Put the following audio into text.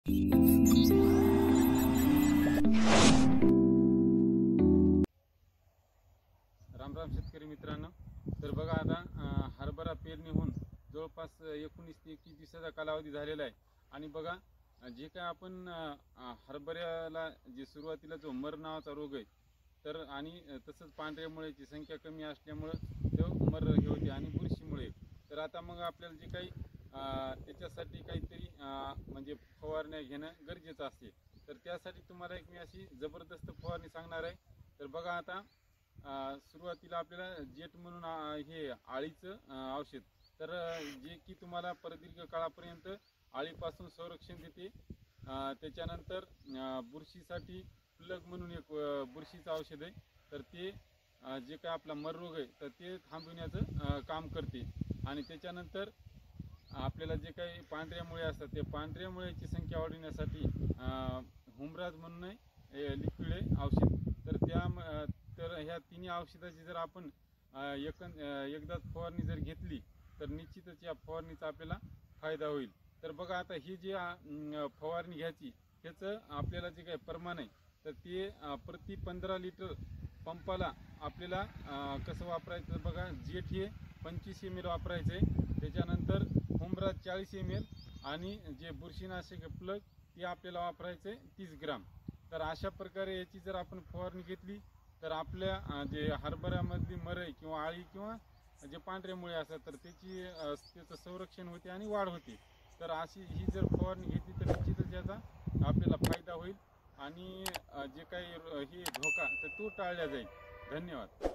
राम राम शेतकरी मित्रांनो, तर बघा आता हरभरा पेरणी होऊन जवळपास 19 ते 21 दिवसाचा कालावधी झालेला आहे. आणि बघा जे काय आपण हरभऱ्याला जे सुरुवातीला जो मर नावाचा रोग आहे, तर आणि तसंच पांढऱ्या मुळ्याची संख्या कमी असल्यामुळं तो मर हे होते आणि बुरशीमुळे. तर आता मग आपल्याला जे काही त्याच्यासाठी काहीतरी म्हणजे फवारण्या घेणं गरजेचं असते. तर त्यासाठी तुम्हाला एक मी अशी जबरदस्त फवारणी सांगणार आहे. तर बघा आता सुरुवातीला आपल्याला जेट म्हणून हे आळीचं औषध, तर जे की तुम्हाला प्रदीर्घ काळापर्यंत आळीपासून संरक्षण देते. त्याच्यानंतर बुरशीसाठी प्लग म्हणून एक बुरशीचं औषध आहे. तर ते जे काय आपला मर रोग आहे तर ते थांबविण्याचं काम करते. आणि त्याच्यानंतर आपल्याला जे काही पांढऱ्या मुळे असतात ते पांढऱ्या मुळ्याची संख्या वाढवण्यासाठी हुमराज म्हणून लिक्विड आहे औषध. तर ह्या तिन्ही औषधाची जर आपण एकदाच फवारणी जर घेतली तर निश्चितच या फवारणीचा आपल्याला फायदा होईल. तर बघा आता ही जी फवारणी घ्यायची ह्याचं आपल्याला जे काही प्रमाण आहे तर ते प्रति 15 लिटर पंपाला आपल्याला कसं वापरायचं बघा. जेट हे 25 ml वापरायचं आहे. त्याच्यानंतर हुमराज 40 ml आणि जे बुरशीनाशक प्लग ते आपल्याला वापरायचं आहे 30 ग्राम. तर अशा प्रकारे याची जर आपण फवारणी घेतली तर आपल्या जे हरभऱ्यामधली मरई किंवा आळी किंवा जे पांढरे मुळे असतात तर त्याचं संरक्षण होते आणि वाढ होते. तर अशी ही जर फवारणी घेतली तर निश्चितच याचा आपल्याला फायदा होईल आणि जे काही ही धोका तर तो टाळला जाईल. धन्यवाद.